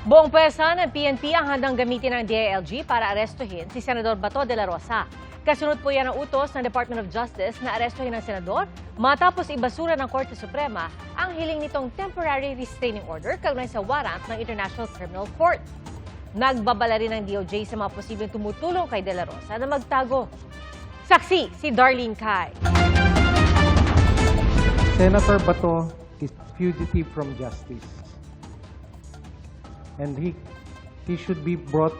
Buong pwersa ng PNP ang handang gamitin ng DILG para arestuhin si Senador Bato de la Rosa. Kasunod po yan ang utos ng Department of Justice na arestuhin ang senador matapos ibasura ng Korte Suprema ang hiling nitong temporary restraining order kaugnay sa warrant ng International Criminal Court. Nagbabala rin ng DOJ sa mga posibleng tumutulong kay de la Rosa na magtago. Saksi si Darlene Kai. Senator Bato is fugitive from justice. And he should be brought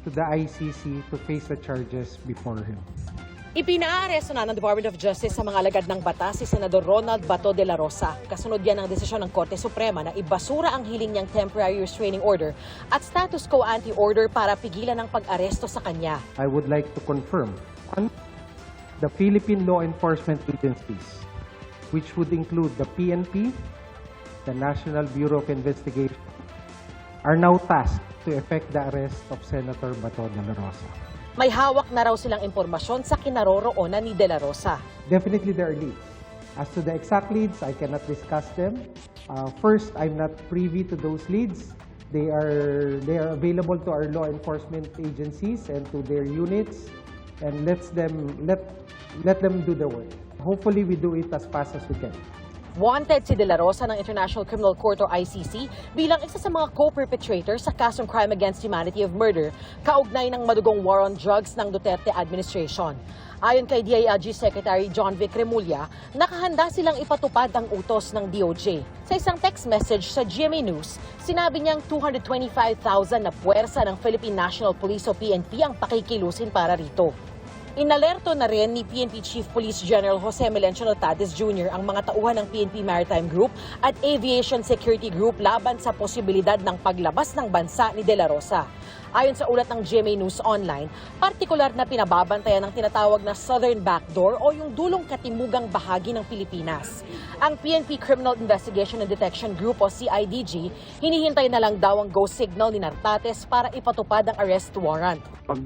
to the ICC to face the charges before him. Ipinaaresto na ng Department of Justice sa mga alagad ng batas si Senador Ronald Bato de la Rosa. Kasunod yan ang desisyon ng Korte Suprema na ibasura ang hiling niyang temporary restraining order at status quo ante order para pigilan ang pag-aresto sa kanya. I would like to confirm the Philippine law enforcement agencies, which would include the PNP, the National Bureau of Investigation, are now tasked to effect the arrest of Senator Bato de la Rosa. May hawak na raw silang impormasyon sa kinaroroonan ni de la Rosa. Definitely there are leads. As to the exact leads, I cannot discuss them. First, I'm not privy to those leads. They are available to our law enforcement agencies and to their units, and let them do their work. Hopefully, we do it as fast as we can. Wanted si de la Rosa ng International Criminal Court o ICC bilang isa sa mga co-perpetrator sa kasong crime against humanity of murder kaugnay ng madugong war on drugs ng Duterte administration. Ayon kay DILG Secretary John Vic Remulla, nakahanda silang ipatupad ang utos ng DOJ. Sa isang text message sa GMA News, sinabi niyang 225,000 na puwersa ng Philippine National Police o PNP ang pakikilusin para rito. Inalerto na rin ni PNP Chief Police General Jose Melencio Notades Jr. ang mga tauhan ng PNP Maritime Group at Aviation Security Group laban sa posibilidad ng paglabas ng bansa ni de la Rosa. Ayon sa ulat ng GMA News Online, partikular na pinababantayan ang tinatawag na Southern Backdoor o yung dulong katimugang bahagi ng Pilipinas. Ang PNP Criminal Investigation and Detection Group o CIDG, hinihintay na lang daw ang go signal ni Nartates para ipatupad ang arrest warrant. Pag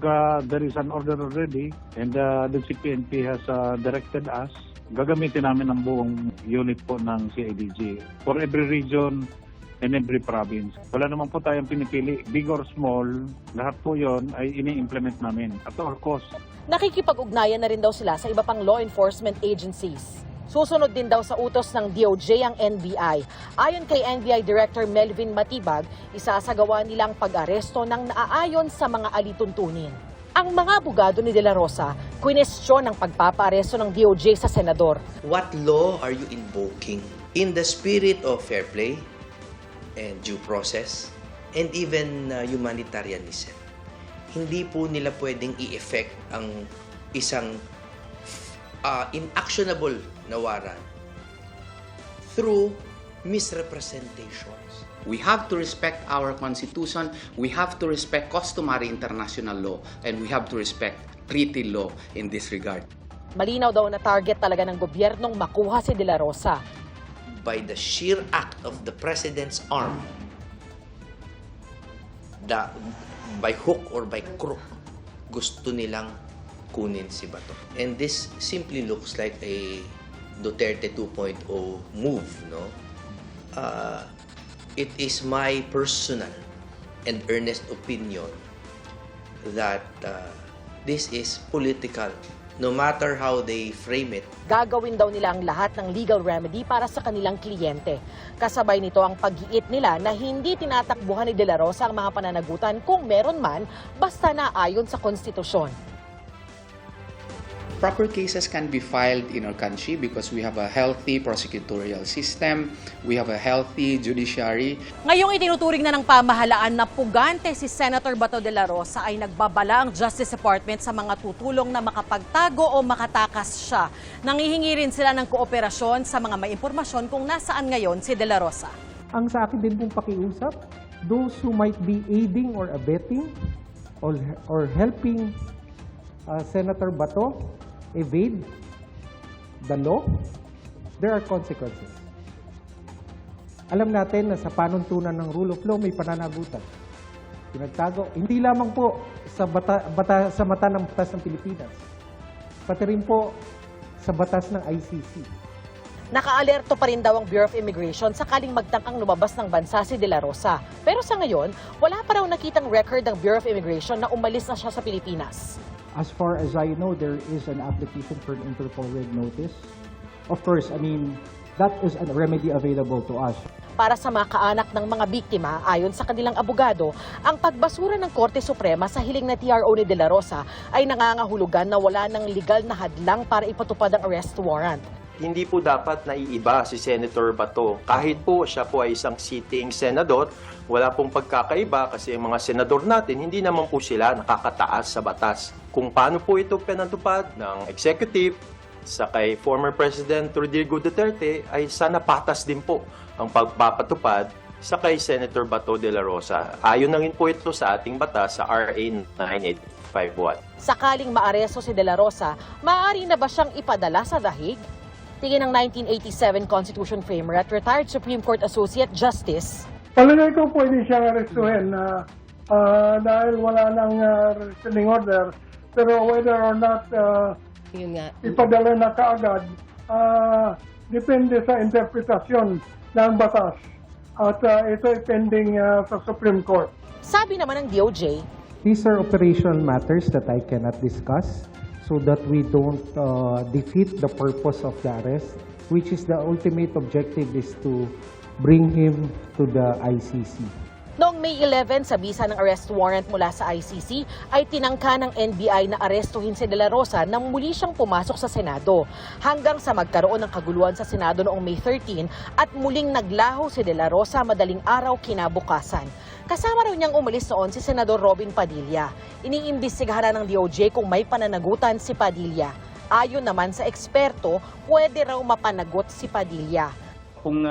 there is an order already and the CPNP has directed us, gagamitin namin ang buong unit po ng CIDG for every region and every province. Wala naman po tayong pinipili, big or small, lahat po yon ay ini-implement namin at all cost. Nakikipag-ugnayan na rin daw sila sa iba pang law enforcement agencies. Susunod din daw sa utos ng DOJ ang NBI. Ayon kay NBI Director Melvin Matibag, isasagawa nilang pag-aresto ng naaayon sa mga alituntunin. Ang mga abogado ni de la Rosa, kwinestyon ang pagpapaaresto ng DOJ sa senador. What law are you invoking in the spirit of fair play and due process and even humanitarianism? Hindi po nila pwedeng i-effect ang isang inactionable na warrant through misrepresentations. We have to respect our Constitution, we have to respect customary international law, and we have to respect treaty law in this regard. Malinaw daw na target talaga ng gobyernong makuha si de la Rosa. By the sheer act of the President's arm, by hook or by crook, gusto nilang kunin si Bato. And this simply looks like a Duterte 2.0 move, no? It is my personal and earnest opinion that this is political, no matter how they frame it. Gagawin daw nila ang lahat ng legal remedy para sa kanilang kliyente. Kasabay nito ang pag-iit nila na hindi tinatakbuhan ni de la Rosa ang mga pananagutan kung meron man, basta na ayon sa konstitusyon. Proper cases can be filed in our country because we have a healthy prosecutorial system, we have a healthy judiciary. Ngayong itinuturing na ng pamahalaan na pugante si Senator Bato de la Rosa ay nagbabala ang Justice Department sa mga tutulong na makapagtago o makatakas siya. Nangihingi rin sila ng kooperasyon sa mga may impormasyon kung nasaan ngayon si de la Rosa. Ang sa akin din pong pakiusap, those who might be aiding or abetting or helping Senator Bato evade the law, there are consequences. Alam natin na sa panuntunan ng rule of law may pananagutan. Pinagtago, hindi lamang po sa mata ng batas ng Pilipinas, pati rin po sa batas ng ICC. Nakaalerto pa rin daw ang Bureau of Immigration sakaling magtangkang lumabas ng bansa si De La Rosa. Pero sa ngayon, wala pa raw nakitang record ng Bureau of Immigration na umalis na siya sa Pilipinas. As far as I know, there is an application for an Interpol Red Notice. Of course, I mean, that is a remedy available to us. Para sa mga kaanak ng mga biktima, ayon sa kanilang abogado, ang pagbasura ng Korte Suprema sa hiling na TRO ni De La Rosa ay nangangahulugan na wala ng legal na hadlang para ipatupad ang arrest warrant. Hindi po dapat naiiba si Senator Bato. Kahit po siya po ay isang sitting senador, wala pong pagkakaiba kasi ang mga senador natin, hindi naman po sila nakakataas sa batas. Kung paano po ito pinatupad ng executive sa kay former President Rodrigo Duterte, ay sana patas din po ang pagpapatupad sa kay Senator Bato de la Rosa. Ayon na rin po ito sa ating batas sa RA 9851. Sakaling maaresto si De La Rosa, maaari na ba siyang ipadala sa dahig? Tingin ng 1987 Constitution framer at retired Supreme Court Associate Justice. Palagay ko pwede siyang arestuhin dahil wala nang restraining order. Pero whether or not Yun nga. ipadala na kaagad, depende sa interpretasyon ng batas. At ito ay pending sa Supreme Court. Sabi naman ng DOJ, These are operational matters that I cannot discuss so that we don't defeat the purpose of the arrest, which is the ultimate objective is to bring him to the ICC. noong May 11 sa bisa ng arrest warrant mula sa ICC ay tinangka ng NBI na arestuhin si De La Rosa nang muli siyang pumasok sa Senado. Hanggang sa magkaroon ng kaguluhan sa Senado noong May 13 at muling naglaho si De La Rosa madaling araw kinabukasan. Kasama raw niyang umalis noon si Senador Robin Padilla. Iniimbestigahan ng DOJ kung may pananagutan si Padilla. Ayon naman sa eksperto, pwede raw mapanagot si Padilla. Kung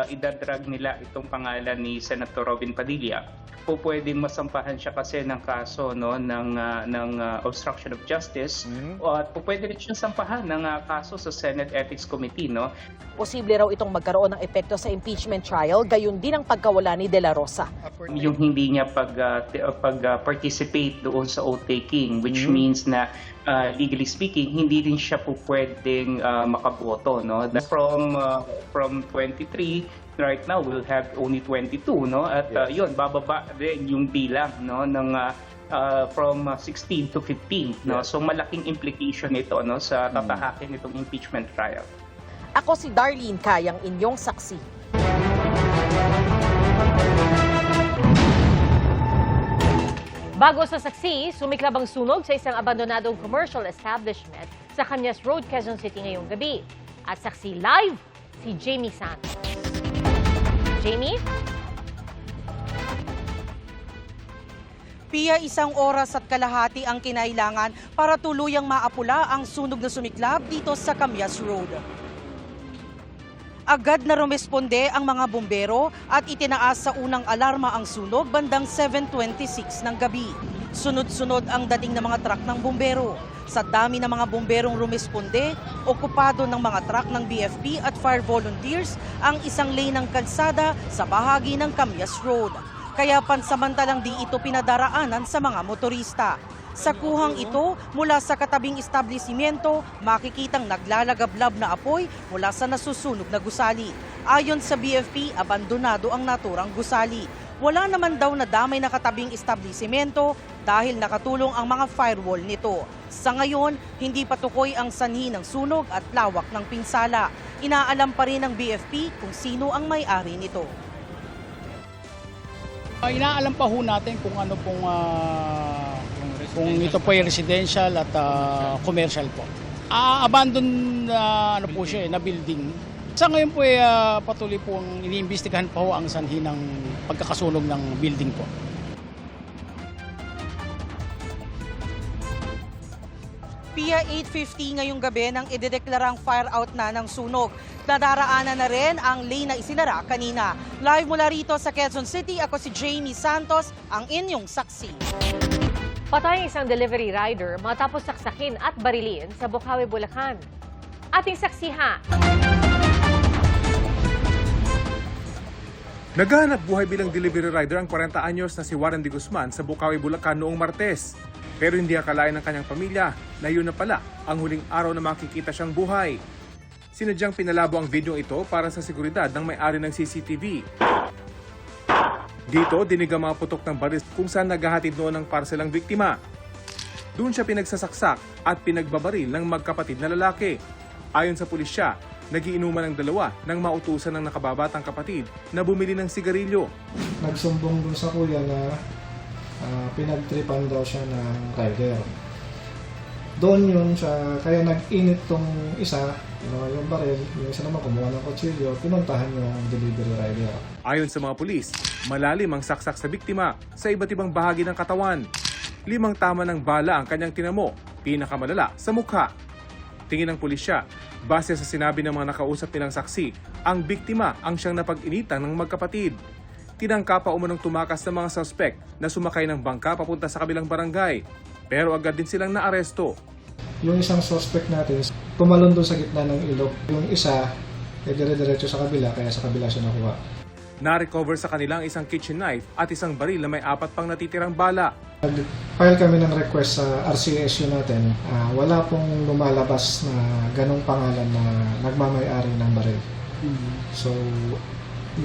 idadrag nila itong pangalan ni Senator Robin Padilla, po pwedeng masampahan siya kasi ng kaso ng obstruction of justice at po pwede rin siyang sampahan ng kaso sa Senate Ethics Committee. Posible raw itong magkaroon ng epekto sa impeachment trial, gayon din ang pagkawala ni De La Rosa. Yung hindi niya pag-participate doon sa oath-taking, which means na legally speaking, hindi rin siya po pwedeng makaboto. From 23, right now we'll have only 22. At yun, bababa din yung bilang ng from 16 to 15. So malaking implication ito sa tatahakin itong impeachment trial. Ako si Darlene Kayang, inyong saksi. Bago sa saksi, sumiklab ang sunog sa isang abandonadong commercial establishment sa Cañas Road, Quezon City ngayong gabi. At saksi live, si Jamie Santos. Jamie? Pia, 1 oras at kalahati ang kinailangan para tuluyang maapula ang sunog na sumiklab dito sa Cañas Road. Agad na rumesponde ang mga bumbero at itinaas sa unang alarma ang sunog bandang 7:26 ng gabi. Sunod-sunod ang dating ng mga truck ng bumbero. Sa dami ng mga bumberong rumesponde, okupado ng mga truck ng BFP at fire volunteers ang isang lane ng kalsada sa bahagi ng Cañas Road. Kaya pansamantalang di ito pinadaraanan sa mga motorista. Sa kuhang ito, mula sa katabing establishmento, makikitang naglalagablab na apoy mula sa nasusunog na gusali. Ayon sa BFP, abandonado ang naturang gusali. Wala naman daw na damay na katabing establishmento dahil nakatulong ang mga firewall nito. Sa ngayon, hindi patukoy ang sanhi ng sunog at lawak ng pinsala. Inaalam pa rin ng BFP kung sino ang may-ari nito. Inaalam pa ho natin kung ano pong kung ito po ay residential at commercial po. Abandon po siya na building. Sa ngayon po ay patuloy po iniimbestigahan pa ho ang sanhi ng pagkakasunog ng building po. Pia, 8:50 ngayong gabi nang idedeklarang fire out na ng sunog. Nadaraanan na rin ang lane na isinara kanina. Live mula rito sa Quezon City, ako si Jamie Santos, ang inyong saksi. Patay ang isang delivery rider matapos saksakin at barilin sa Bocaue, Bulacan. Ating saksiha. Naghahanap buhay bilang delivery rider ang 40 anyos na si Warren de Guzman sa Bocaue, Bulacan noong Martes. Pero hindi akalain ng kanyang pamilya na yun na pala ang huling araw na makikita siyang buhay. Sinadyang pinalabo ang video ito para sa seguridad ng may-ari ng CCTV. Dito, dinig ang mga putok ng baril kung saan naghahatid noon ng parcel ang biktima. Doon siya pinagsasaksak at pinagbabaril ng magkapatid na lalaki. Ayon sa pulisya, nagiinuman ng dalawa nang mautusan ng nakababatang kapatid na bumili ng sigarilyo. Nagsumbong dun sa kuya na pinagtripan daw siya ng rider. Doon yun siya, kaya nag-init tong isa, yung baril, yung isa naman kumuha ng kutsilyo, pinuntahan yung delivery rider. Ayon sa mga pulis, malalim ang saksak sa biktima sa iba't ibang bahagi ng katawan. 5 tama ng bala ang kanyang tinamo, pinakamalala sa mukha. Tingin ng pulisya, base sa sinabi ng mga nakausap nilang saksi, ang biktima ang siyang napag-initan ng magkapatid. Tinangka pa umunong tumakas ng mga suspect na sumakay ng bangka papunta sa kabilang barangay. Pero agad din silang naaresto. Yung isang suspect natin, tumalon doon sa gitna ng ilog. Yung isa, dire-diretso sa kabila, kaya sa kabila siya nakuha. Na-recover sa kanilang isang kitchen knife at isang baril na may 4 pang natitirang bala. Nag-file kami ng request sa RCSU natin. Wala pong lumalabas na ganong pangalan na nagmamay-ari ng baril. So,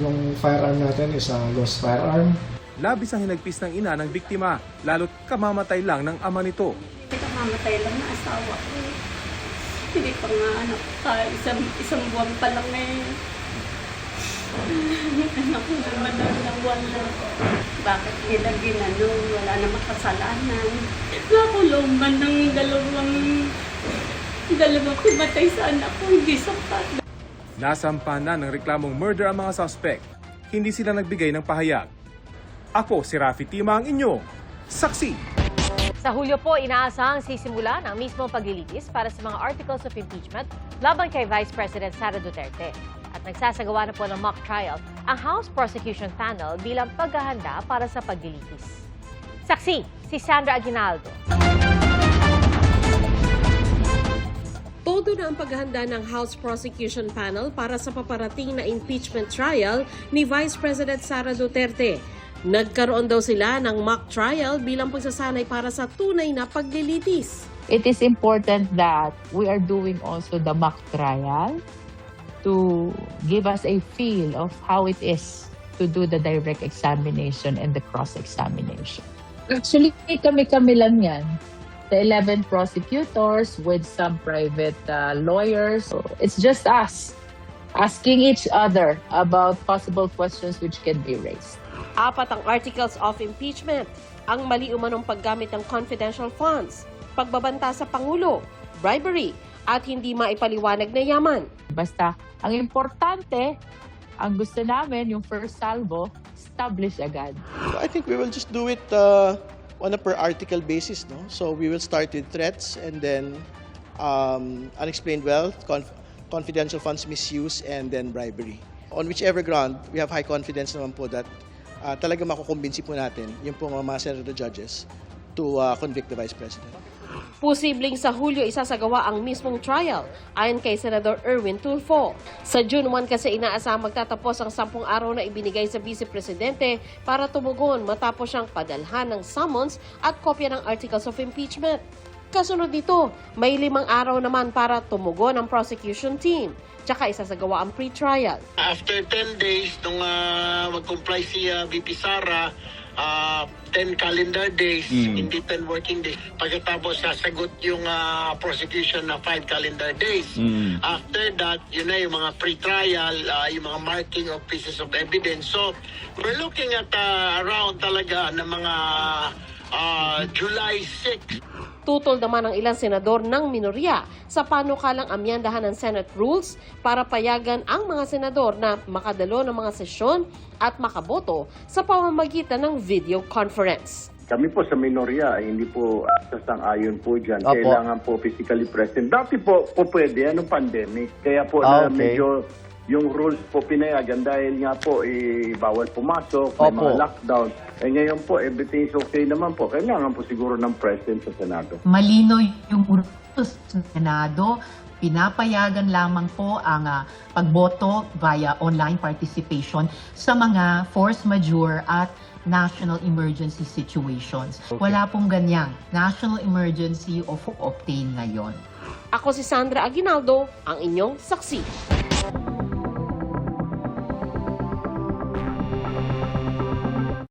yung firearm natin is a lost firearm. Labis ang hinagpis ng ina ng biktima, lalo't kamamatay lang ng ama nito. Kamamatay lang ng asawa ko. Hindi pa nga isang buwan pa lang anak ko naman ng wala. Bakit nila ginanong? Wala namang kasalanan. Nakulong man ng dalawang kumatay sa anak ko, hindi sapat. Nasampa na ng reklamong murder ang mga suspect. Hindi sila nagbigay ng pahayag. Ako si Rafi Tima, ang inyo saksi. Sa Hulyo po, inaasahang sisimula ng mismong paglilitis para sa mga articles of impeachment laban kay Vice President Sara Duterte. At nagsasagawa na po ng mock trial ang House Prosecution Panel bilang paghahanda para sa paglilitis. Saksi, si Sandra Aguinaldo. Todo na ang paghahanda ng House Prosecution Panel para sa paparating na impeachment trial ni Vice President Sara Duterte. Nagkaroon daw sila ng mock trial bilang pagsasanay para sa tunay na paglilitis. It is important that we are doing also the mock trial to give us a feel of how it is to do the direct examination and the cross-examination. Actually, kami-kami lang yan. The 11 prosecutors with some private lawyers. So it's just us asking each other about possible questions which can be raised. 4 ang articles of impeachment, ang mali umanong paggamit ng confidential funds, pagbabanta sa Pangulo, bribery, at hindi maipaliwanag na yaman. Basta, ang importante, ang gusto namin, yung first salvo, establish agad. I think we will just do it on a per article basis, no? So we will start with threats and then unexplained wealth, confidential funds misuse, and then bribery. On whichever ground, we have high confidence naman po that talaga makukumbinsi po natin yung po mga Senator judges to convict the Vice President. Posibleng sa Hulyo isasagawa ang mismong trial ayon kay Senador Erwin Tulfo. Sa June 1 kasi inaasahang magtatapos ang 10 araw na ibinigay sa Vice Presidente para tumugon matapos siyang padalhan ng summons at kopya ng articles of impeachment. Kasunod dito, may 5 araw naman para tumugon ang prosecution team. Tsaka isasagawa ang pre-trial. After 10 days, nung mag-comply si VP Sara, 10 calendar days, hindi 10 working days. Pagkatapos sasagot yung prosecution na 5 calendar days. After that, yun na yung mga pre-trial, yung mga marking of pieces of evidence. So, we're looking at around talaga ng mga July 6. Tutol naman ang ilang senador ng minorya sa panukalang amyandahan ng Senate rules para payagan ang mga senador na makadalo ng mga sesyon at makaboto sa pamamagitan ng video conference. Kami po sa minorya ay hindi po sasang-ayon po dyan. Opo. Kailangan po physically present. Dati po phpwede, anong pandemic. Kaya po na medyo yung rules po pinayagan dahil nga po bawal pumasok, may mga lockdown. Ngayon po, everything is okay naman po. Kailangan po siguro ng presence sa Senado. Malino yung utos sa Senado Pinapayagan lamang po ang pagboto via online participation sa mga force majeure at national emergency situations. Wala pong ganyang national emergency o obtain ngayon. Ako si Sandra Aguinaldo, ang inyong saksi.